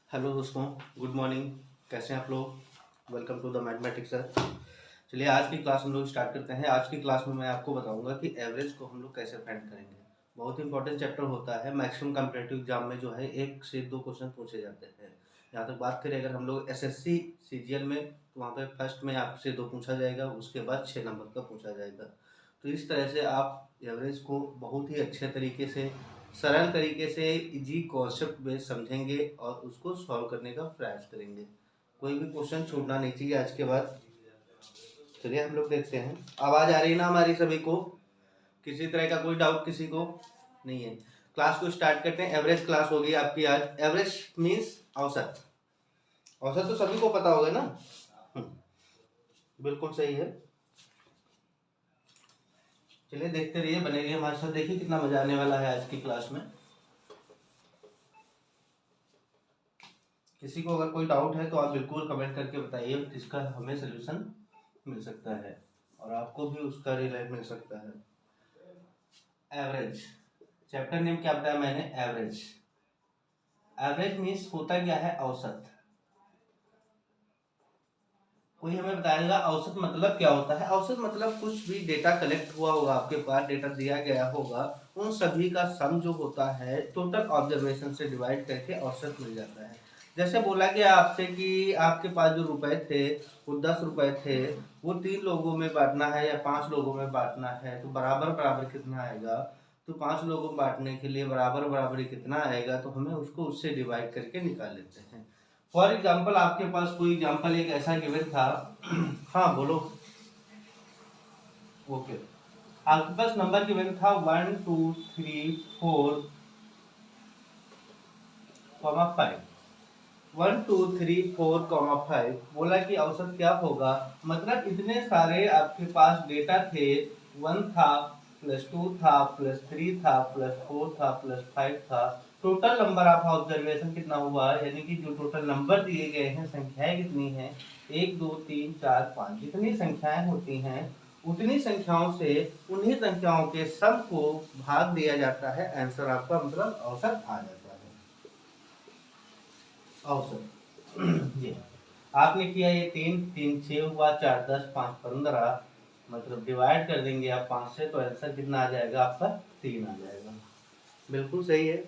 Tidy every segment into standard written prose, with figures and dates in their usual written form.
Hello दोस्तों, good morning. कैसे हैं आप लोग? Welcome to the mathematics sir. चलिए आज की क्लास हम लोग स्टार्ट करते हैं। आज की क्लास में मैं आपको बताऊंगा कि एवरेज को हम लोग कैसे फाइंड करेंगे। बहुत इंपॉर्टेंट चैप्टर होता है। मैक्सिमम कॉम्पिटिटिव एग्जाम में जो है 1 से 2 क्वेश्चन पूछे जाते हैं। यहाँ तक बात करें अगर हम लोग एसएससी सीजीएल में, तो वहाँ पे फर्स्ट में आपसे 2 पूछा जाएगा, उसके बाद 6 नंबर का पूछा जाएगा। तो इस तरह से आप एवरेज को बहुत ही अच्छे तरीके से, सरल तरीके से, इजी कॉन्सेप्ट में समझेंगे और उसको सॉल्व करने का प्रयास करेंगे। कोई भी क्वेश्चन छूटना नहीं चाहिए आज के बाद। चलिए हम लोग देखते हैं। आवाज आ रही है ना हमारी सभी को? किसी तरह का कोई डाउट किसी को नहीं है? क्लास को स्टार्ट करते हैं। एवरेज क्लास होगी आपकी आज। एवरेज मीन्स औसत। औसत तो सभी को पता होगा ना। बिल्कुल सही है। चलिए देखते रहिए, बने रहिए हमारे साथ। देखिए कितना मजा आने वाला है आज की क्लास में। किसी को अगर कोई डाउट है तो आप बिल्कुल कमेंट करके बताइए, जिसका हमें सोल्यूशन मिल सकता है और आपको भी उसका रिजल्ट मिल सकता है। एवरेज चैप्टर नेम क्या बताया मैंने? एवरेज। एवरेज मीन्स होता क्या है? औसत। कोई हमें बताएगा औसत मतलब क्या होता है? औसत मतलब कुछ भी डेटा कलेक्ट हुआ होगा, आपके पास डेटा दिया गया होगा, उन सभी का सम जो होता है टोटल ऑब्जर्वेशन से डिवाइड करके औसत मिल जाता है। जैसे बोला गया आपसे कि आपके पास जो रुपए थे वो 10 रुपए थे, वो 3 लोगों में बांटना है या 5 लोगों में बांटना है, तो बराबर बराबर कितना आएगा? तो 5 लोगों में बांटने के लिए बराबर बराबर कितना आएगा, तो हमें उसको उससे डिवाइड करके निकाल लेते हैं। फॉर एग्जाम्पल आपके पास कोई एग्जाम्पल एक ऐसा गिवन था। हाँ बोलो। ओके, आपके पास नंबर गिवन था 1 2 3 4 5। 1 2 3 4 5 बोला कि औसत क्या होगा? मतलब इतने सारे आपके पास डेटा थे। 1 था, +2 था, +3 था, +4 था, +5 था। टोटल नंबर ऑफ ऑब्जर्वेशन कितना हुआ? यानी कि जो टोटल नंबर दिए गए हैं, संख्याएं कितनी हैं? 1 2 3 4 5। जितनी संख्याएं होती हैं उतनी संख्याओं से उन्हीं संख्याओं के सम को भाग दिया जाता है। आंसर आपका मतलब औसत आ जाता है। औसत जी आपने किया। ये 3 3 6 हुआ, 4 10 5 15। मतलब डिवाइड कर देंगे आप 5 से, तो आंसर कितना आ जाएगा आपका? 3 आ जाएगा। बिल्कुल सही है।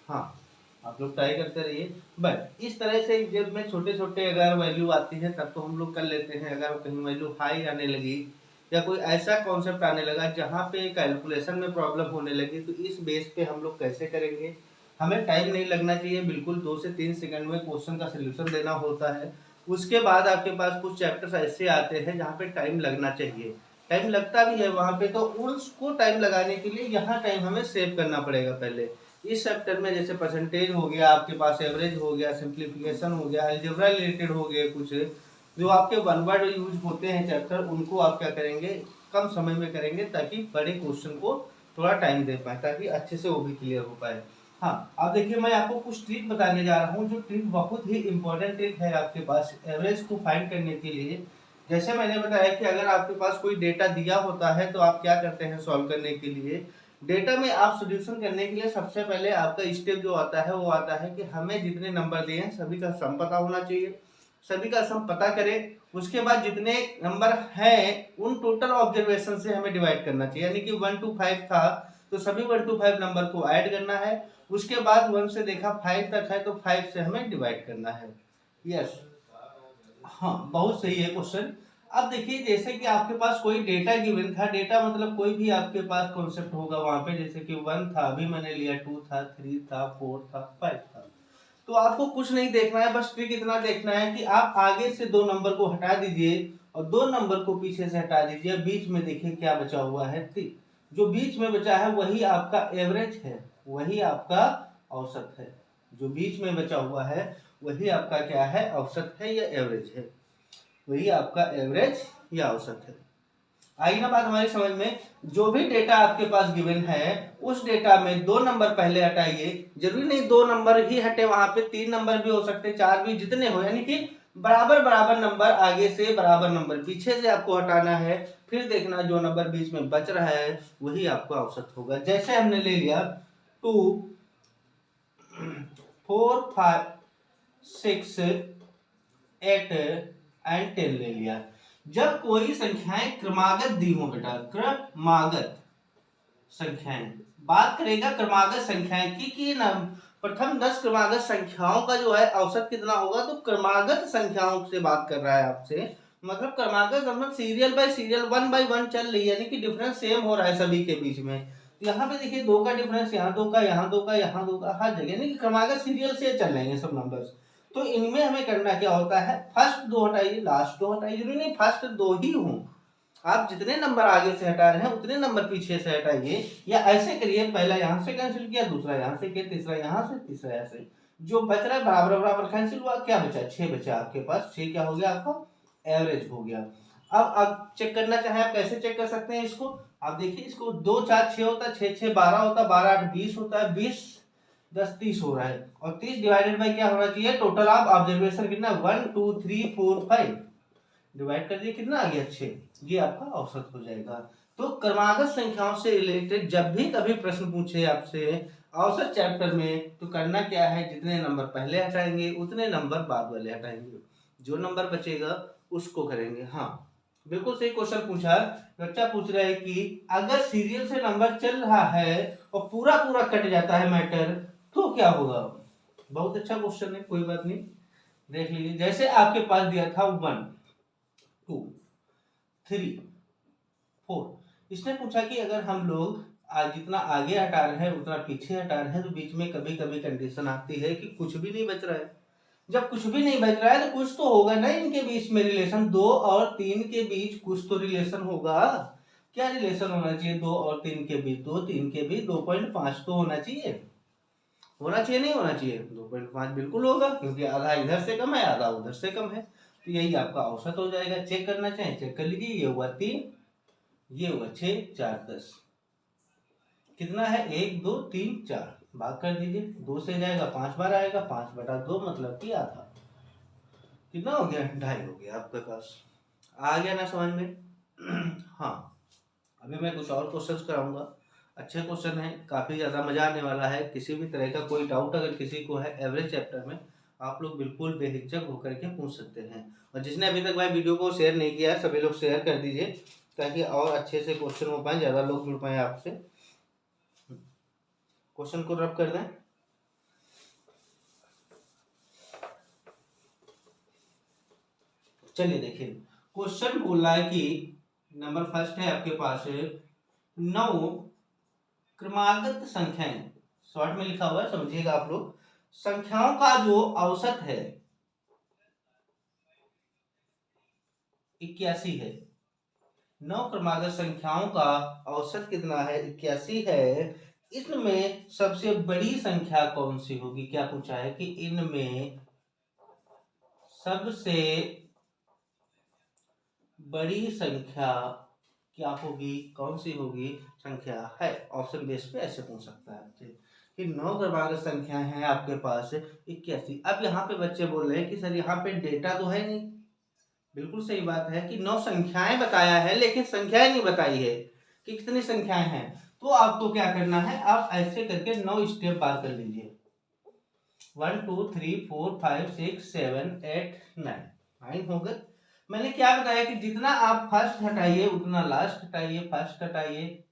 हाँ, आप लोग ट्राई करते रहिए। बट इस तरह से जब में छोटे छोटे अगर वैल्यू आती है तब तो हम लोग कर लेते हैं। अगर कहीं वैल्यू हाई आने लगी या कोई ऐसा कॉन्सेप्ट आने लगा जहाँ पे कैलकुलेशन में प्रॉब्लम होने लगी, तो इस बेस पे हम लोग कैसे करेंगे? हमें टाइम नहीं लगना चाहिए, बिल्कुल 2 से 3 सेकंड में क्वेश्चन का सोल्यूशन देना होता है। उसके बाद आपके पास कुछ चैप्टर्स ऐसे आते हैं जहाँ पे टाइम लगना चाहिए, टाइम लगता भी है वहाँ पे, तो उसको टाइम लगाने के लिए यहाँ टाइम हमें सेव करना पड़ेगा पहले। इस चैप्टर में जैसे परसेंटेज हो गया, आपके पास एवरेज हो गया, सिंप्लीफिकेशन हो गया, अलजेब्रा रिलेटेड हो गए, कुछ जो आपके वन वर्ड यूज होते हैं चैप्टर, उनको आप क्या करेंगे? कम समय में करेंगे, ताकि बड़े क्वेश्चन को थोड़ा टाइम दे पाए, ताकि अच्छे से वो भी क्लियर हो पाए। हाँ, अब देखिए मैं आपको कुछ ट्रिक बताने जा रहा हूँ, जो ट्रिक बहुत ही इंपॉर्टेंट ट्रिक है आपके पास एवरेज को फाइंड करने के लिए। जैसे मैंने बताया कि अगर आपके पास कोई डेटा दिया होता है तो आप क्या करते हैं सॉल्व करने के लिए? डेटा में आप सॉल्यूशन करने के लिए सबसे पहले आपका स्टेप जो आता है वो आता है कि हमें जितने नंबर दिए हैं सभी का सम पता होना चाहिए। सभी का सम पता करें, उसके बाद जितने नंबर हैं उन टोटल ऑब्जर्वेशन से हमें डिवाइड करना चाहिए। यानी कि 1 to 5 था तो सभी 1 to 5 नंबर को ऐड करना है। उसके बाद 1 से देखा 5 तक है तो 5 से हमें डिवाइड करना है। यस, हाँ बहुत सही है क्वेश्चन। अब देखिए जैसे कि आपके पास कोई डेटा गिवन था, डेटा मतलब कोई भी आपके पास कॉन्सेप्ट होगा वहां पे, जैसे कि 1 था, अभी मैंने लिया, 2 था, 3 था, 4 था, 5 था। तो आपको कुछ नहीं देखना है, बस ट्रिक इतना देखना है कि आप आगे से 2 नंबर को हटा दीजिए और 2 नंबर को पीछे से हटा दीजिए। बीच में देखिए क्या बचा हुआ है? 3। जो बीच में बचा है वही आपका एवरेज है, वही आपका औसत है। जो बीच में बचा हुआ है वही आपका क्या है? औसत है या एवरेज है। वही आपका एवरेज या औसत है। आई ना बात हमारी समझ में? जो भी डेटा आपके पास गिवन है उस डेटा में 2 नंबर पहले हटाइए। जरूरी नहीं 2 नंबर ही हटे, वहां पे 3 नंबर भी हो सकते, 4 भी, जितने हो, यानी कि बराबर बराबर नंबर आगे से बराबर नंबर पीछे से आपको हटाना है। फिर देखना जो नंबर बीच में बच रहा है वही आपका औसत होगा। जैसे हमने ले लिया 2 4 5 6, 8 एंड 10 ले लिया। जब कोई संख्याएं क्रमागत दी हो बेटा, क्रमागत संख्याएं, बात करेगा क्रमागत संख्याएं की कि ना प्रथम 10 क्रमागत संख्याओं का जो है औसत कितना होगा, तो क्रमागत संख्याओं से बात कर रहा है आपसे, मतलब क्रमागत मतलब सीरियल बाय सीरियल 1 बाय 1 चल रही है, यानी कि डिफरेंस सेम हो रहा है सभी के बीच में। तो यहाँ पे देखिए 2 का डिफरेंस, यहाँ 2 का, यहाँ 2 का, यहाँ 2 का, हर जगह यानी कि क्रमागत सीरियल से चल रहे हैं सब नंबर्स। तो इनमें हमें करना क्या होता है, फर्स्ट 2 हटाइए, लास्ट 2 हटाइए, जरूरी नहीं फर्स्ट 2 ही हों, आप जितने नंबर आगे से हटा रहे हैं उतने नंबर पीछे से हटाइए, या ऐसे करिए, पहला यहाँ से कैंसिल किया, दूसरा यहाँ से किया, तीसरा यहाँ से, तीसरा यहाँ से, जो बच रहा है बराबर बराबर कैंसिल हुआ, क्या बचा, 6 बचा आपके पास, 6 क्या हो गया आपका एवरेज हो गया। अब चेक करना चाहे आप कैसे चेक कर सकते हैं इसको, आप देखिए इसको 2 4 6 होता है, 6 6 12 होता है, 12 8 20 होता है, 20 10 30 हो रहा है, और 30 डिवाइडेड बाय क्या होना चाहिए, टोटल ऑफ ऑब्जर्वेशन कितना 1 2 3 4 5 डिवाइड कर दिए कितना आ गया 6, ये आपका औसत हो जाएगा। तो क्रमागत संख्याओं से रिलेटेड जब भी कभी प्रश्न पूछे आपसे औसत चैप्टर में, तो करना क्या है, जितने नंबर पहले हटाएंगे उतने नंबर बाद वाले हटाएंगे, जो नंबर बचेगा उसको करेंगे। हाँ बिल्कुल सही क्वेश्चन पूछा, बच्चा पूछ रहा है कि अगर सीरियल से नंबर चल रहा है और पूरा पूरा कट जाता है मैटर, तो क्या होगा। बहुत अच्छा क्वेश्चन है, कोई बात नहीं, देख लीजिए। जैसे आपके पास दिया था 1 2 3 4, इसने पूछा कि अगर हम लोग जितना आगे हटा रहे हैं उतना पीछे हटा रहे हैं, तो बीच में कभी कभी कंडीशन आती है कि कुछ भी नहीं बच रहा है। जब कुछ भी नहीं बच रहा है तो कुछ तो होगा ना इनके बीच में रिलेशन, 2 और 3 के बीच कुछ तो रिलेशन होगा। क्या रिलेशन होना चाहिए 2 और 3 के बीच, 2 3 के बीच 2.5 तो होना चाहिए, होना चाहिए नहीं होना चाहिए, 2.5 बिल्कुल होगा, क्योंकि आधा इधर से कम है आधा उधर से कम है, तो यही आपका औसत हो जाएगा। चेक करना चाहे चेक कर लीजिए, ये हुआ 3, ये हुआ 6 4 10, कितना है 1 2 3 4, भाग कर दीजिए, 2 से जाएगा 5 बार आएगा, 5/2 मतलब कि आधा, कितना हो गया 2.5 हो गया आपके पास। आ गया ना समझ में। हाँ अभी मैं कुछ और क्वेश्चंस कराऊंगा, अच्छे क्वेश्चन है, काफी ज्यादा मजा आने वाला है। किसी भी तरह का कोई डाउट अगर किसी को है एवरेज चैप्टर में, आप लोग बिल्कुल बेहिचक होकर के पूछ सकते हैं। और जिसने अभी तक भाई वीडियो को शेयर नहीं किया है, सभी लोग शेयर कर दीजिए, ताकि और अच्छे से क्वेश्चन हो पाए, ज्यादा लोग जुड़ पाए आपसे। क्वेश्चन को रब कर दें। चलिए देखिए, क्वेश्चन बोल रहा है कि नंबर फर्स्ट है आपके पास 9 क्रमागत संख्याएं, शॉर्ट में लिखा हुआ है समझिएगा आप लोग, संख्याओं का जो औसत है 81 है। 9 क्रमागत संख्याओं का औसत कितना है 81 है। इनमें सबसे बड़ी संख्या कौन सी होगी, क्या पूछा है कि इनमें सबसे बड़ी संख्या क्या होगी, कौन सी होगी संख्या है, ऑप्शन बेस पे ऐसे पूछ सकता है आपसे कि 9 क्रमागत संख्या है आपके पास 81। अब यहाँ पे बच्चे बोल रहे हैं कि सर यहाँ पे डेटा तो है नहीं, बिल्कुल सही बात है कि 9 संख्याएं बताया है, लेकिन संख्याएं नहीं बताई है कि कितनी संख्याएं हैं। तो आपको क्या करना है, आप ऐसे करके 9 स्टेप पार कर लीजिए, 1 2 3 4 5 6 7 8 9 हो गए। मैंने क्या बताया कि जितना आप फर्स्ट हटाइए उतना लास्ट हटाइए, फर्स्ट हटाइए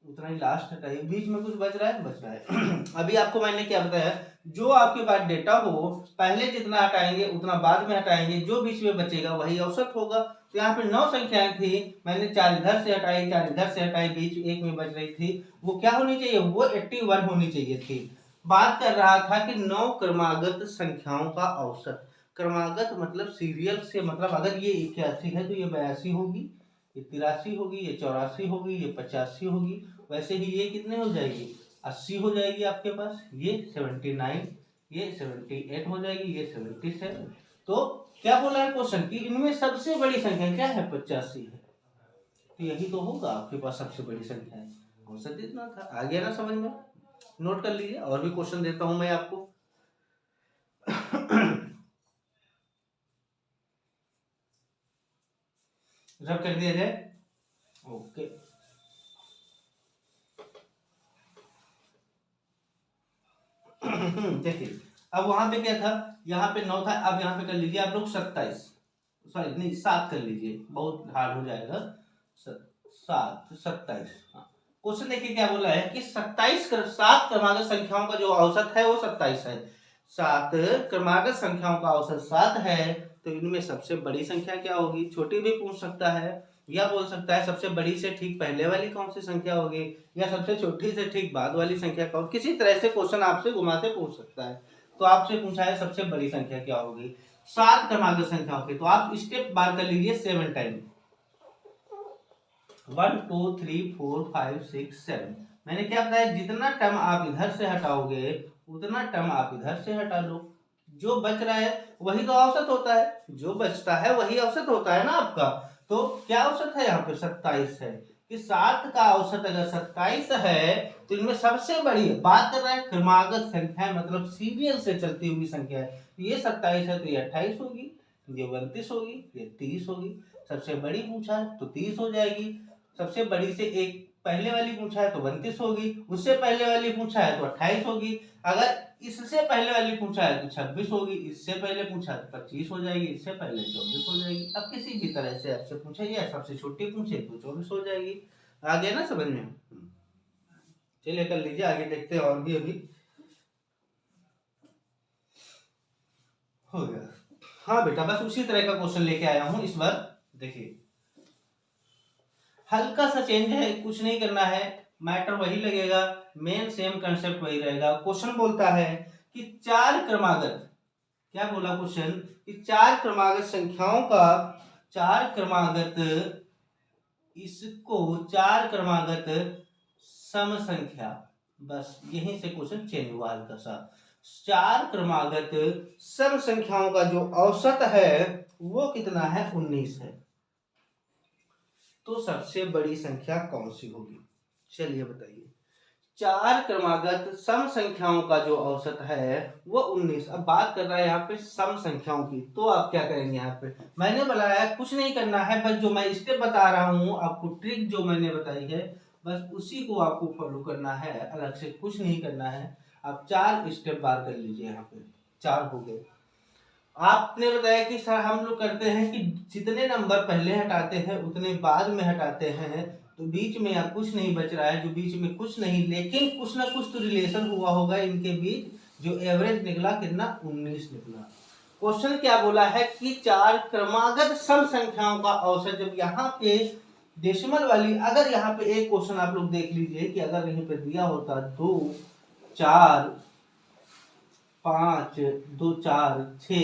उतना ही लास्ट हटाइए, बीच में कुछ बच रहा है बच रहा है। अभी आपको मैंने क्या बताया, जो आपके पास डेटा हो पहले जितना हटाएंगे उतना बाद में हटाएंगे, जो बीच में बचेगा वही औसत होगा। तो यहाँ पे 9 संख्याएं थी, मैंने 4 इधर से हटाई 4 इधर से हटाई, बीच एक में बच रही थी, वो क्या होनी चाहिए, वो 81 होनी चाहिए थी। बात कर रहा था कि 9 क्रमागत संख्याओं का औसत, क्रमागत मतलब सीरियल से, मतलब अगर ये 81 है तो ये 82 होगी, ये 83 होगी, ये 84 होगी, ये 85 होगी, वैसे ही ये कितने हो जाएगी 80 हो जाएगी आपके पास, ये 79, ये 78 हो जाएगी, ये 77। तो क्या बोला है क्वेश्चन कि इनमें सबसे बड़ी संख्या क्या है 85 है, तो यही तो होगा आपके पास सबसे बड़ी संख्या है, औसत इतना था। आ गया ना समझ में, नोट कर लीजिए, और भी क्वेश्चन देता हूं मैं आपको। रब कर दिया जाए, ओके। देखिए अब वहां पे क्या था, यहाँ पे 9 था, अब यहाँ पे कर लीजिए आप लोग 27, सॉरी नहीं 7 कर लीजिए, बहुत हार्ड हो जाएगा। 7 27। क्वेश्चन देखिए क्या बोला है कि 7 क्रमागत संख्याओं का जो औसत है वो 27 है। 7 क्रमागत संख्याओं का औसत 7 है, तो इनमें सबसे बड़ी संख्या क्या होगी? छोटी भी पूछ सकता है, या बोल सकता है सबसे बड़ी से ठीक पहले वाली कौन सी संख्या होगी, या सबसे छोटी से ठीक बाद वाली संख्या कौन, किसी तरह से क्वेश्चन आपसे घुमा के पूछ सकता है। तो आपसे पूछा है सबसे बड़ी संख्या क्या होगी 7 क्रमागत संख्याओं की, तो आप स्टेप बार कर लीजिए 7 टाइम। 1 2 3 4 5 6 7। मैंने क्या बताया, जितना टर्म आप इधर से हटाओगे उतना टर्म आप इधर से हटा लो, जो बच रहा है वही तो औसत होता है, जो बचता है वही औसत होता है ना आपका। तो क्या औसत है यहाँ पे 27 है, कि 7 का औसत अगर 27 है तो इनमें सबसे बड़ी बात कर रहा है क्रमागत संख्या, मतलब सीरियल से चलती हुई संख्या है। ये 27 है तो ये 28 होगी, ये 32 होगी, ये 30 होगी। सबसे बड़ी पूछा है तो 30 हो जाएगी, सबसे बड़ी से एक पहले वाली पूछा है तो 32 होगी, उससे पहले वाली पूछा है तो 28 होगी, अगर इससे पहले वाली पूछा है तो 26 होगी, इससे पहले पूछा है तो 25 हो जाएगी, इससे पहले 24 हो जाएगी। अब किसी भी तरह से आपसे पूछा या सबसे छोटी पूछे तो 24 हो जाएगी। आ गया ना समझ में? चलिए कर लीजिए, आगे देखते हैं और भी अभी हो गया। हाँ बेटा, बस उसी तरह का क्वेश्चन लेके आया हूं इस बार। देखिए हल्का सा चेंज है, कुछ नहीं करना है, मैटर वही लगेगा, मेन सेम कंसेप्ट वही रहेगा। क्वेश्चन बोलता है कि 4 क्रमागत, क्या बोला क्वेश्चन, कि 4 क्रमागत संख्याओं का 4 क्रमागत, इसको 4 क्रमागत सम संख्या, बस यहीं से क्वेश्चन चेंज हुआ हल्का सा। 4 क्रमागत सम संख्याओं का जो औसत है वो कितना है? 19 है। तो सबसे बड़ी संख्या कौन सी होगी? चलिए बताइए। 4 क्रमागत सम संख्याओं का जो औसत है वो 19। अब बात कर रहा है यहाँ पे सम संख्याओं की, तो आप क्या करेंगे यहाँ पे? मैंने बताया कुछ नहीं करना है, बस जो मैं स्टेप बता रहा हूँ आपको, ट्रिक जो मैंने बताई है बस उसी को आपको फॉलो करना है, अलग से कुछ नहीं करना है। आप 4 स्टेप बार कर लीजिए, यहाँ पे 4 हो गए। आपने बताया कि सर हम लोग करते हैं कि जितने नंबर पहले हटाते हैं उतने बाद में हटाते हैं, तो बीच में यहाँ कुछ नहीं बच रहा है, जो बीच में कुछ नहीं, लेकिन कुछ ना कुछ तो रिलेशन हुआ होगा इनके बीच, जो एवरेज निकला कितना? 19 निकला। क्वेश्चन क्या बोला है कि 4 क्रमागत सम संख्याओं का औसत, जब यहाँ पे डेसिमल वाली, अगर यहाँ पे एक क्वेश्चन आप लोग देख लीजिए कि अगर यहीं पे दिया होता 2 4 5 2 4 6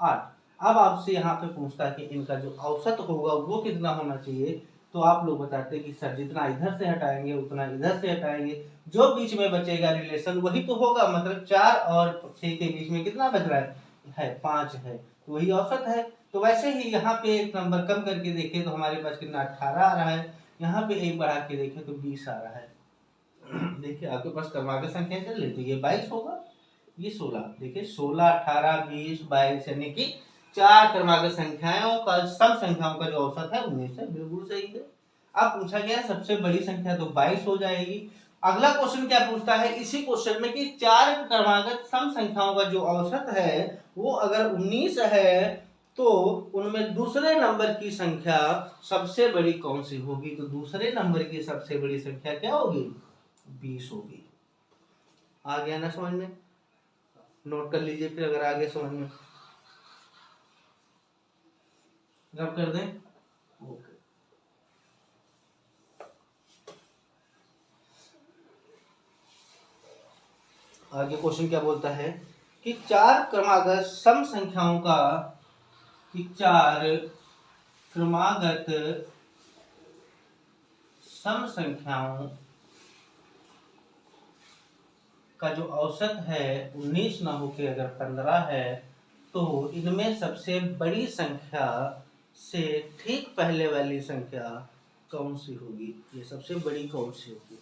8, अब आपसे यहाँ पे पूछता है कि इनका जो औसत होगा वो कितना होना चाहिए, तो आप लोग बताते हैं कि सर जितना इधर से हटाएंगे उतना इधर से हटाएंगे, जो बीच में बचेगा रिलेशन वही तो होगा, मतलब 4 और 6 के बीच में कितना बच रहा है 5 है, तो वही औसत है। तो वैसे ही यहाँ पे एक नंबर कम करके देखें तो हमारे पास कितना 18 आ रहा है, यहाँ पे एक बढ़ा के देखें तो 20 आ रहा है। देखिए आपके पास क्रमागत संख्या चल रही, तो ये 22 होगा, ये 16। देखिए 16 18 20 22, यानी कि 4 क्रमागत संख्याओं का सम संख्याओं का जो औसत है 19 है, बिल्कुल सही है। अब पूछा गया सबसे बड़ी संख्या, तो 22 हो जाएगी। अगला क्वेश्चन क्या पूछता है इसी क्वेश्चन में कि 4 क्रमागत सम संख्याओं का जो औसत है वो अगर 19 है, तो उनमें दूसरे नंबर की संख्या सबसे बड़ी कौन सी होगी? तो दूसरे नंबर की सबसे बड़ी संख्या क्या होगी? 20 होगी। आ गया ना समझ में? नोट कर लीजिए फिर अगर आगे समझ में, रब कर दें। ओके। आगे क्वेश्चन क्या बोलता है कि 4 क्रमागत सम संख्याओं का, कि 4 क्रमागत सम संख्याओं का जो औसत है 19 ना होके अगर 15 है, तो इनमें सबसे बड़ी संख्या से ठीक पहले वाली संख्या कौन सी होगी? ये सबसे बड़ी कौन सी होगी?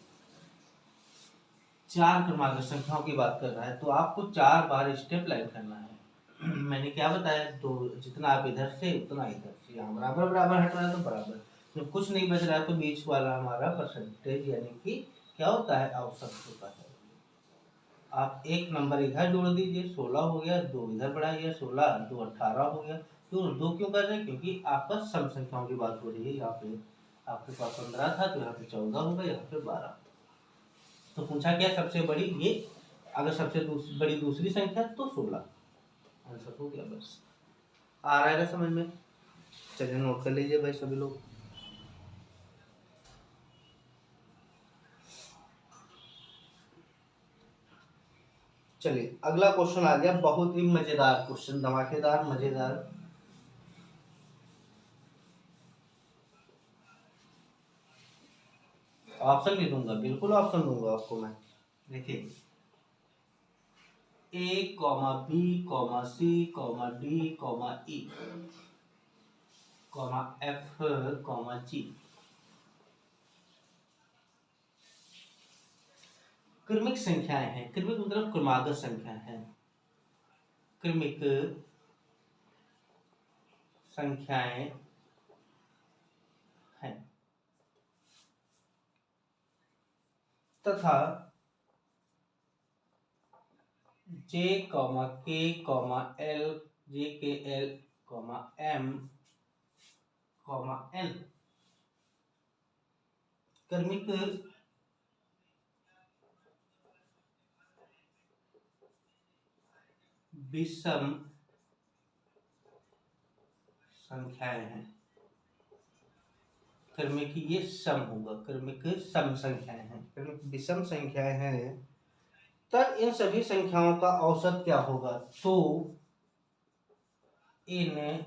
4 क्रमागत संख्याओं की बात कर रहा है, तो आपको 4 बार स्टेप लाइन करना है। मैंने क्या बताया, दो जितना आप इधर से उतना इधर से, यहाँ बराबर बराबर हट रहा है तो बराबर, जब कुछ नहीं बच रहा है तो बीच वाला हमारा परसेंटेज, यानी कि क्या होता है? औसत होता है। आप एक नंबर इधर जोड़ दीजिए, 16 हो गया, 2 इधर बढ़ाइए, 16 2 18 हो गया। क्यों 2 क्यों कर रहे हैं? क्योंकि आपका सम संख्याओं की बात हो रही है। यहाँ पे आपके पास 15 था तो यहाँ पे 14 होगा, यहाँ पे 12। तो पूछा क्या सबसे बड़ी, ये अगर सबसे बड़ी दूसरी संख्या तो 16। आंसर हो गया। बस आ रहा है ना समझ में? चलिए नोट कर लीजिए भाई सभी लोग। चलिए अगला क्वेश्चन आ गया, बहुत ही मजेदार क्वेश्चन, धमाकेदार मजेदार। ऑप्शन भी दूंगा, बिल्कुल ऑप्शन दूंगा आपको मैं। देखिए A comma B comma C comma D comma E comma F comma G. क्रमिक संख्याएं हैं, क्रमिक मतलब क्रमागत संख्या है। क्रमिक संख्याएं हैं तथा J comma K comma L J K L comma M comma N क्रमिक विषम संख्याएं हैं। क्रमिक ये सम होगा, क्रमिक सम संख्याएं हैं, क्रमिक विषम संख्याएं हैं। तब इन सभी संख्याओं का औसत क्या होगा? तो इन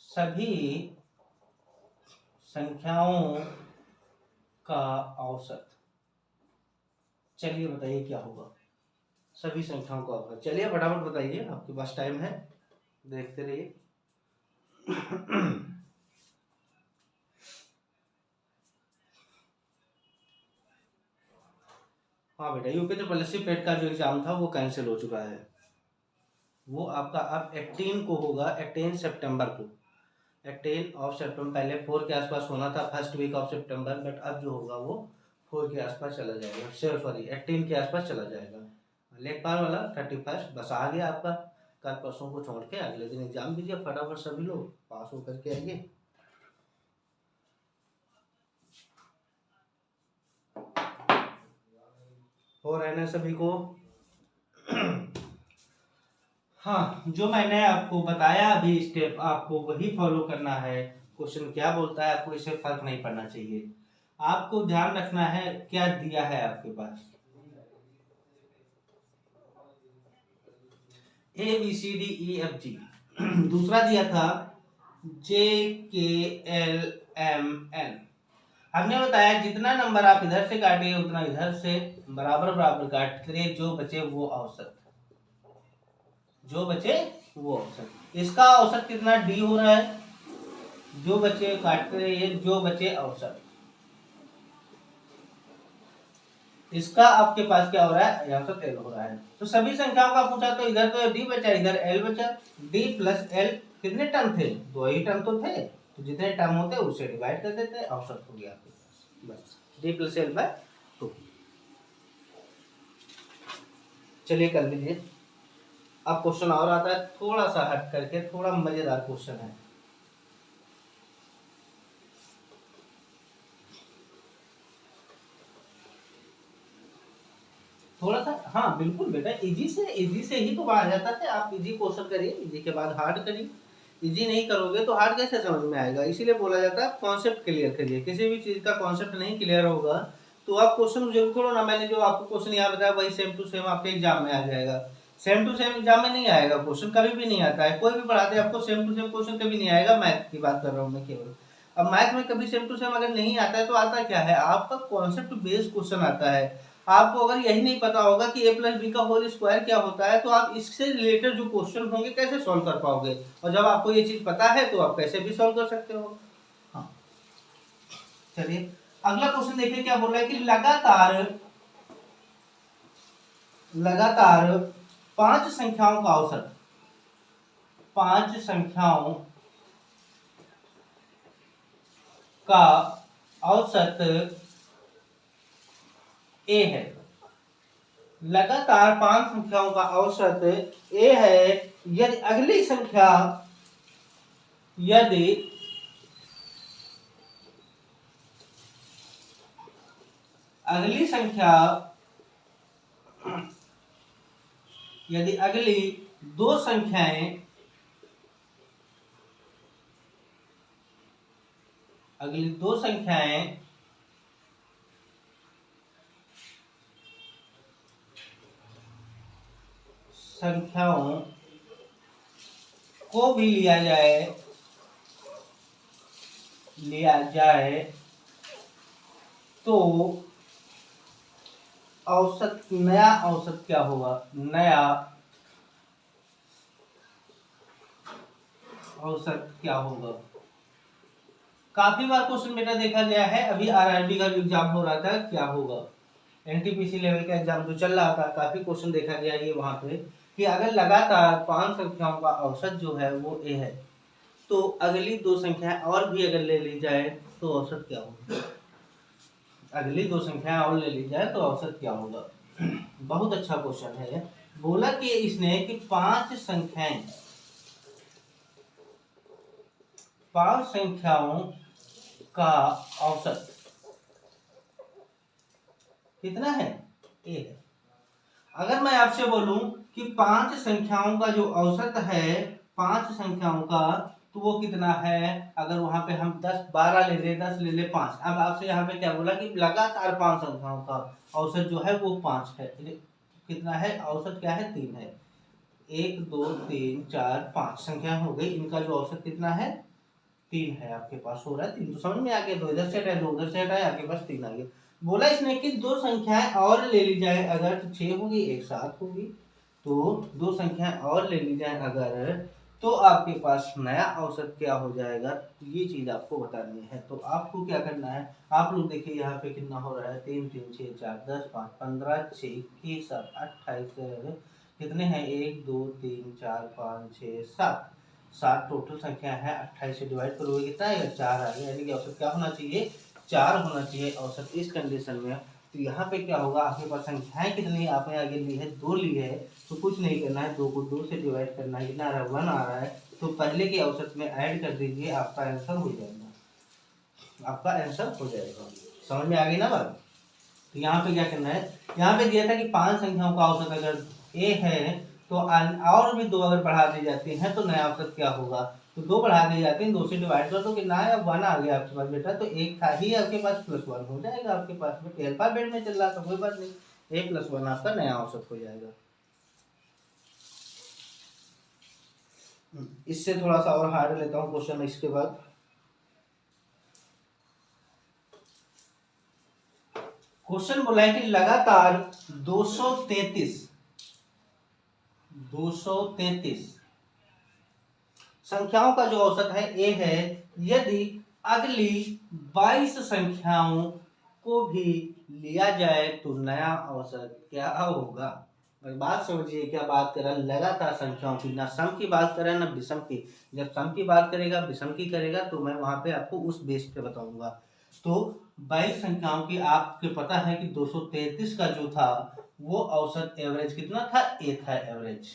सभी संख्याओं का औसत, चलिए बताइए क्या होगा? सभी संख्याओं का औसत, चलिए फटाफट बताइए, आपके पास टाइम है, देखते रहिए। हाँ बेटा, यूपी तो पॉलिसी पेट का जो एग्जाम था वो कैंसिल हो चुका है। वो आपका अब 18 को होगा, 18 सितंबर को, 18 ऑफ सितंबर। पहले 4 के आसपास होना था, first week of September, but अब जो होगा वो 4 के आसपास चला जाएगा, सॉरी 18 के आसपास चला जाएगा। लेखपाल वाला 31 बस आ गया आपका। कल परसों को छोड़ के अगले दिन एग्जाम दीजिए फटाफट, सभी लोग पास होकर के आइए। हो रहना सभी को। हाँ, जो मैंने आपको बताया अभी स्टेप, आपको वही फॉलो करना है। क्वेश्चन क्या बोलता है आपको इससे फर्क नहीं पड़ना चाहिए। आपको ध्यान रखना है क्या दिया है आपके पास, A B C D E F G. दूसरा दिया था जे के एल एम एन। हमने बताया जितना नंबर आप इधर से काटिए उतना इधर से बराबर बराबर काटते रहिए, जो बचे वो औसत, जो बचे वो औसत। इसका औसत कितना डी हो रहा है, जो बचे काटते रहिए, जो बचे औसत। इसका आपके पास क्या हो रहा है, यहाँ से एल हो रहा है। तो सभी संख्याओं का पूछा तो इधर तो डी बचा, इधर एल बचा। डी प्लस एल कितने टर्म थे? 2 ही टर्म तो थे, तो जितने टर्म होते उससे डिवाइड कर देते, औसत हो गया आपके पास। बस डी प्लस एल बाय 2। चलिए कर लीजिए। अब क्वेश्चन और आता है थोड़ा सा हट करके, थोड़ा मजेदार क्वेश्चन है। थोड़ा सा, हाँ बिल्कुल बेटा, इजी से ही तो आ जाता है। आप इजी क्वेश्चन करिए, इजी के बाद हार्ड करिए। इजी नहीं करोगे तो हार्ड कैसे समझ में आएगा? इसीलिए बोला जाता है कॉन्सेप्ट क्लियर करिए। किसी भी चीज का कॉन्सेप्ट नहीं क्लियर होगा तो आप क्वेश्चन जरूर करो ना। मैंने जो आपको क्वेश्चन यहाँ बताया वही सेम टू सेम आपके एग्जाम में आ जाएगा। सेम टू सेम एग्जाम में नहीं आएगा क्वेश्चन, कभी भी नहीं आता है। कोई भी पढ़ाते आपको सेम टू सेम क्वेश्चन कभी नहीं आएगा। मैथ की बात कर रहा हूँ मैं केवल। अब मैथ में कभी सेम टू सेम अगर नहीं आता है तो आता क्या है, आपका कॉन्सेप्ट बेस्ड क्वेश्चन आता है। आपको अगर यही नहीं पता होगा कि a प्लस बी का होल स्क्वायर क्या होता है तो आप इससे रिलेटेड जो क्वेश्चन होंगे कैसे सॉल्व कर पाओगे? और जब आपको ये चीज पता है तो आप कैसे भी सॉल्व कर सकते हो। हाँ चलिए अगला क्वेश्चन देखिए क्या बोल रहा है कि लगातार 5 संख्याओं का औसत, 5 संख्याओं का औसत ए है। लगातार 5 संख्याओं का औसत ए है यदि अगली संख्या यदि अगली संख्या यदि अगली दो संख्याएं संख्याओं को भी लिया जाए तो नया औसत क्या होगा? नया औसत क्या होगा? काफी बार क्वेश्चन बेटा देखा गया है, अभी आरआरबी का एग्जाम हो रहा था, क्या होगा एनटीपीसी लेवल का एग्जाम जो चल रहा था, काफी क्वेश्चन देखा गया ये वहां पे कि अगर लगातार 5 संख्याओं का औसत जो है वो ए है तो अगली दो संख्याएं और भी अगर ले ली जाए तो औसत क्या होगा? अगली दो संख्याएं और ले ली जाए तो औसत क्या होगा? बहुत अच्छा क्वेश्चन है। बोला कि इसने कि 5 संख्याओं का औसत कितना है? ए है। अगर मैं आपसे बोलूं कि 5 संख्याओं का जो औसत है 5 संख्याओं का तो वो कितना है? अगर वहां पे हम 10 12 ले ले 10 ले ले 5, अब आपसे यहाँ पे क्या बोला कि लगातार 5 संख्याओं का औसत जो है वो 5 है। कितना है औसत? क्या है? 3 है। 1 2 3 4 5 संख्या हो गई, इनका जो औसत कितना है? 3 है। आपके पास हो रहा है 3, तो समझ में आ गया। 2 इधर से हटाए 2 उधर से हटाए, आपके पास 3 आ गया। बोला इसने कि दो संख्याएं और ले ली जाए अगर तो 6 होगी, एक 7 होगी, तो दो संख्याएं और ले ली जाए अगर तो आपके पास नया औसत क्या हो जाएगा? तो ये चीज आपको बतानी है। तो आपको क्या करना है, आप लोग देखिए यहाँ पे कितना हो रहा है 3 3 6 4 10 5 15 6 21 7 28 कितने हैं? 1 2 3 4 5 6 7 टोटल संख्या है। 28 से डिवाइड करोगे कितना आएगा? 4 आ गया। यानी कि औसत क्या होना चाहिए? 4 होना चाहिए औसत इस कंडीशन में। तो यहाँ पे क्या होगा? आपके पास संख्याएं कितनी आपने आगे ली है? 2 ली है, तो कुछ नहीं करना है, 2 को 2 से डिवाइड करना है। कितना आ रहा है? 1 आ रहा है, तो पहले के औसत में ऐड कर दीजिए, आपका आंसर हो जाएगा। आपका आंसर हो जाएगा। समझ में आ गई ना बात? तो यहाँ पे क्या करना है, यहाँ पे दिया था कि 5 संख्याओं का औसत अगर ए है तो और भी 2 अगर बढ़ा दी जाती हैं तो नया औसत क्या होगा? तो 2 बढ़ा दी जाती हैं, 2 से डिवाइड कर दो, कितना है? 1 आ गया आपके पास बेटा। तो एक था ही आपके पास, +1 हो जाएगा आपके पास में। अल्फाबेट में चल रहा था, कोई बात नहीं, a + 1 आपका नया औसत हो जाएगा। इससे थोड़ा सा और हार्ड लेता हूँ क्वेश्चन इसके बाद। क्वेश्चन बोला है कि लगातार 233 संख्याओं का जो औसत है ए है यदि अगली 22 संख्याओं को भी लिया जाए तो नया औसत क्या होगा? बात समझिए, क्या बात कर रहा है? लगातार संख्याओं की, ना सम की बात कर रहा है ना विषम की। जब सम की बात करेगा विषम की करेगा तो मैं वहां पे आपको उस बेस पे बताऊंगा। तो 22 संख्याओं की आपको पता है कि 233 का जो था वो औसत एवरेज कितना था? ए था एवरेज।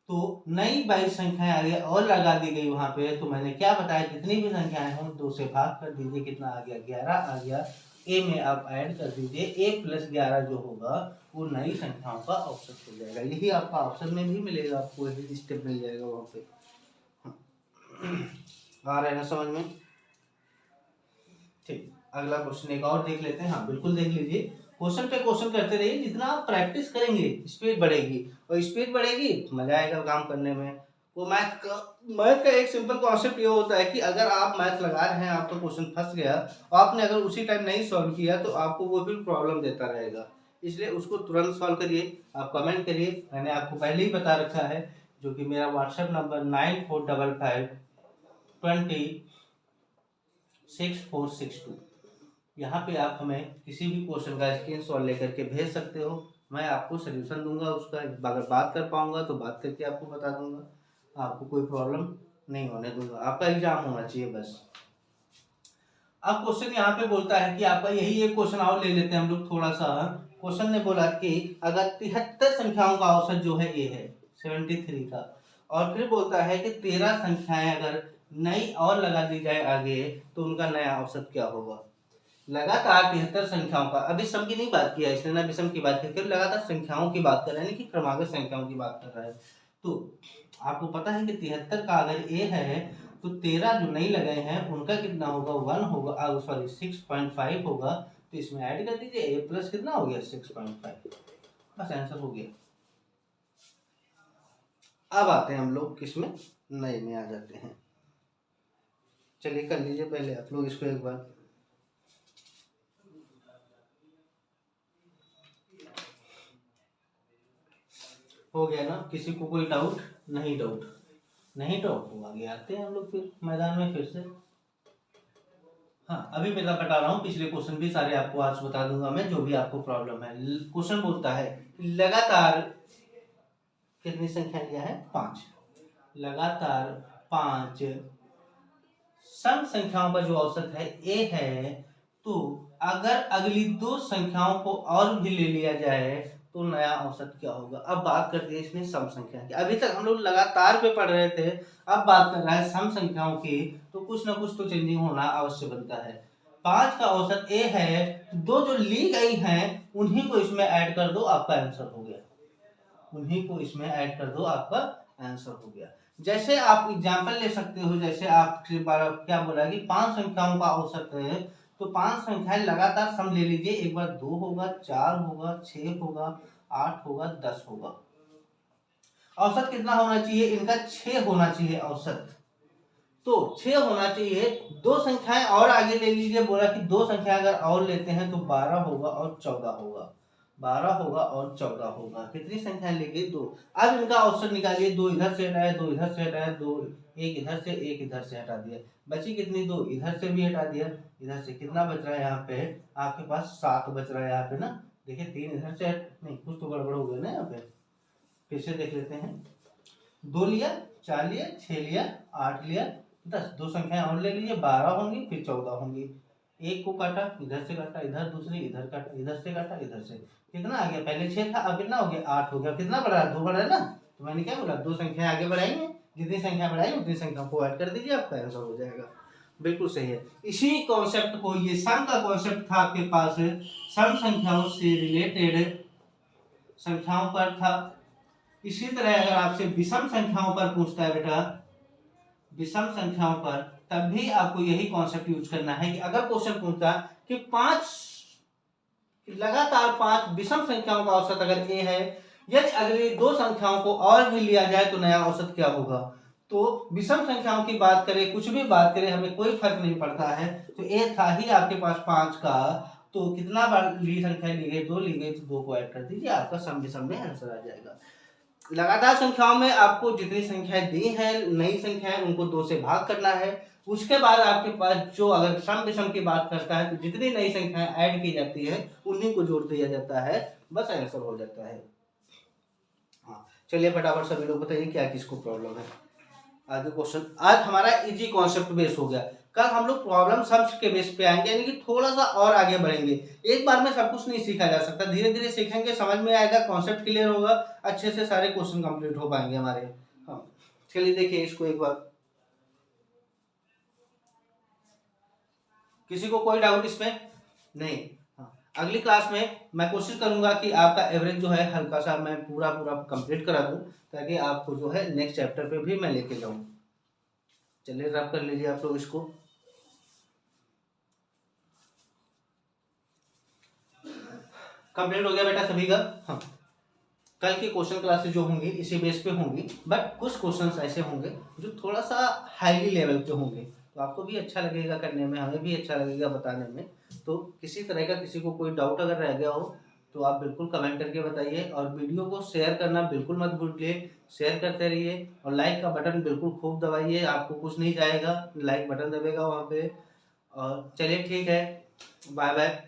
तो नई 22 संख्याएं आगे और लगा दी गई वहां पे। तो मैंने क्या बताया, जितनी भी संख्याएं हों 2 से भाग कर दीजिए, कितना आ गया? 11 आ गया। ए में आप ऐड कर दीजिए, a + 11 जो होगा वो नई संख्याओं का औसत हो जाएगा। यही आपका ऑप्शन में भी मिलेगा, आपको यही स्टेप मिल जाएगा वहां पे। आ रहा है ना समझ में? ठीक, अगला क्वेश्चन एक और देख लेते हैं। हाँ बिल्कुल देख लीजिए, क्वेश्चन पे क्वेश्चन करते रहिए। जितना आप प्रैक्टिस करेंगे स्पीड बढ़ेगी, और स्पीड बढ़ेगी तो मजा आएगा काम करने में। वो मैथ का एक सिंपल कॉन्सेप्ट ये होता है कि अगर आप मैथ लगा रहे हैं, आपका क्वेश्चन फंस गया और आपने अगर उसी टाइम नहीं सॉल्व किया तो आपको वो फिर प्रॉब्लम देता रहेगा। इसलिए उसको तुरंत सॉल्व करिए। आप कमेंट करिए, मैंने आपको पहले ही बता रखा है, जो कि मेरा व्हाट्सएप नंबर 9455206462। यहाँ पे आप हमें किसी भी क्वेश्चन का स्क्रीनशॉट लेकर के भेज सकते हो। मैं आपको सोल्यूशन दूंगा उसका। अगर बात कर पाऊंगा तो बात करके आपको बता दूंगा। आपको कोई प्रॉब्लम नहीं होने दूंगा, आपका एग्जाम होना चाहिए बस। अब क्वेश्चन यहाँ पे बोलता है कि आपका यही एक क्वेश्चन और ले लेते हैं हम लोग थोड़ा सा, क्वेश्चन ने बोला कि अगर 73 संख्याओं का औसत जो है ये है 73 का, और फिर बोलता है कि 13 संख्याएं अगर नई और लगा दी जाए आगे तो उनका नया औसत क्या होगा। लगातार 73 संख्याओं का, अभी सम की नहीं बात किया इसने ना विषम की बात की, लगातार संख्याओं की बात कर रहा है, कि क्रमागत संख्याओं की बात कर रहा है। तो आपको पता है कि 73 का अगर ए है तो 13 जो नहीं लगे हैं उनका कितना होगा 1 होगा, सॉरी 6.5 होगा, तो इसमें ऐड कर दीजिए, ए प्लस कितना हो गया 6.5, बस आंसर हो गया। अब आते हैं हम लोग किसमें, नए में आ जाते हैं। चलिए कर लीजिए पहले आप लोग इसको एक बार। हो गया ना, किसी को कोई डाउट नहीं, डाउट नहीं डाउट तो आगे आते हैं हम लोग फिर मैदान में फिर से। हाँ अभी मैं बता रहा हूँ, पिछले क्वेश्चन भी सारे आपको आज बता दूंगा मैं, जो भी आपको प्रॉब्लम है। क्वेश्चन बोलता है लगातार कितनी संख्या लिया है 5, लगातार 5 सम संख्याओं का जो औसत है ए है, तो अगर अगली 2 संख्याओं को और भी ले लिया जाए तो नया औसत क्या होगा। अब बात करते हैं इसमें सम संख्या की, अभी तक हम लोग लगातार पे पढ़ रहे थे, अब बात कर रहा है सम संख्याओं की, तो कुछ ना कुछ तो चेंजिंग होना अवश्य बनता है। 5 का औसत ए है, दो जो ली गई हैं उन्हीं को इसमें ऐड कर दो, आपका आंसर हो गया, उन्हीं को इसमें ऐड कर दो, आपका आंसर हो गया। जैसे आप एग्जाम्पल ले सकते हो, जैसे आप क्या बोला कि 5 संख्याओं का औसत है, तो 5 संख्याएं लगातार सम ले लीजिए, एक बार 2 होगा, 4 होगा, 6 होगा, 8 होगा, 10 होगा। औसत कितना होना चाहिए इनका, 6 होना चाहिए औसत, तो 6 होना चाहिए। 2 संख्याएं और आगे ले लीजिए, बोला कि 2 संख्या अगर और लेते हैं तो 12 होगा और 14 होगा, 12 होगा और 14 होगा। कितनी संख्या लेंगे 2। अब इनका औसत निकालिए, 2 इधर से हटाया, 2 इधर से हटाया, 2 एक इधर से एक इधर से हटा दिया, बची कितनी 2 इधर से भी हटा दिया, इधर से कितना बच रहा है यहाँ पे आपके पास 7 बच रहा है यहाँ पे ना। देखिए 3 इधर से नहीं, कुछ तो गड़बड़ हो गया ना यहाँ पे, फिर से देख लेते हैं। 2 लिया, 4 लिया, 6 लिया, 8 लिया, 10, 2 संख्याएं और ले लीजिए, 12 होंगी फिर 14 होंगी। एक को काटा, इधर से काटा, इधर दूसरी, इधर काटा, इधर से काटा, इधर से, कितना आ गया, पहले 6 था, अब कितना हो गया 8 हो गया। कितना बढ़ा है 2 बढ़ा है ना, तो मैंने क्या बोला 2 संख्याएं आगे बढ़ाएंगे, जितनी संख्या बढ़ाई उतनी संख्या को ऐड कर दीजिए, आपका आंसर हो जाएगा। बिल्कुल सही है। इसी कॉन्सेप्ट को, ये सम का कॉन्सेप्ट था आपके पास, सम संख्याओं से रिलेटेड संख्याओं पर था। इसी तरह अगर आपसे विषम संख्याओं पर पूछता है बेटा, विषम संख्याओं पर, तब भी आपको यही कॉन्सेप्ट यूज करना है कि अगर क्वेश्चन पूछता कि 5 लगातार 5 विषम संख्याओं का औसत अगर ए है, यदि अगली 2 संख्याओं को और भी लिया जाए तो नया औसत क्या होगा। तो विषम संख्याओं की बात करें, कुछ भी बात करें, हमें कोई फर्क नहीं पड़ता है। तो ए था ही आपके पास 5 का, तो कितना बार ली संख्या ली गई 2 ली गई, तो 2 को ऐड कर दीजिए, आपका सम विषम में आंसर आ जाएगा। लगातार संख्याओं में आपको जितनी संख्याएं दी हैं नई संख्याएं, उनको 2 से भाग करना है। उसके बाद आपके पास जो अगर सम विषम की बात करता है तो जितनी नई संख्याएं ऐड की जाती है उन्हीं को जोड़ दिया जाता है, बस आंसर हो जाता है। हाँ चलिए फटाफट सभी लोग बताइए क्या किसको प्रॉब्लम है। आगे क्वेश्चन, आज हमारा इजी कॉन्सेप्ट बेस हो गया, कल हम लोग प्रॉब्लम सम्स के बेस पे आएंगे, यानी कि थोड़ा सा और आगे बढ़ेंगे। एक बार में सब कुछ नहीं सीखा जा सकता, धीरे धीरे सीखेंगे, समझ में आएगा, कॉन्सेप्ट क्लियर होगा, अच्छे से सारे क्वेश्चन कंप्लीट हो पाएंगे हमारे। हाँ चलिए देखिए इसको एक बार, किसी को कोई डाउट इसमें नहीं। हाँ अगली क्लास में मैं कोशिश करूंगा कि आपका एवरेज जो है हल्का सा मैं पूरा कंप्लीट करा दूं, ताकि आपको जो है नेक्स्ट चैप्टर पे भी मैं लेके जाऊं। चलिए रब कर लीजिए आप लोग इसको। कंप्लीट हो गया बेटा सभी का। हाँ कल की क्वेश्चन क्लासेस जो होंगी इसी बेस पे होंगी, बट कुछ क्वेश्चंस ऐसे होंगे जो थोड़ा सा हाईली लेवल पे होंगे, तो आपको भी अच्छा लगेगा करने में, हमें भी अच्छा लगेगा बताने में। तो किसी तरह का किसी को कोई डाउट अगर रह गया हो तो आप बिल्कुल कमेंट करके बताइए, और वीडियो को शेयर करना बिल्कुल मत भूलिए, शेयर करते रहिए, और लाइक का बटन बिल्कुल खूब दबाइए, आपको कुछ नहीं जाएगा, लाइक बटन दबेगा वहाँ पे। और चलिए ठीक है, बाय बाय।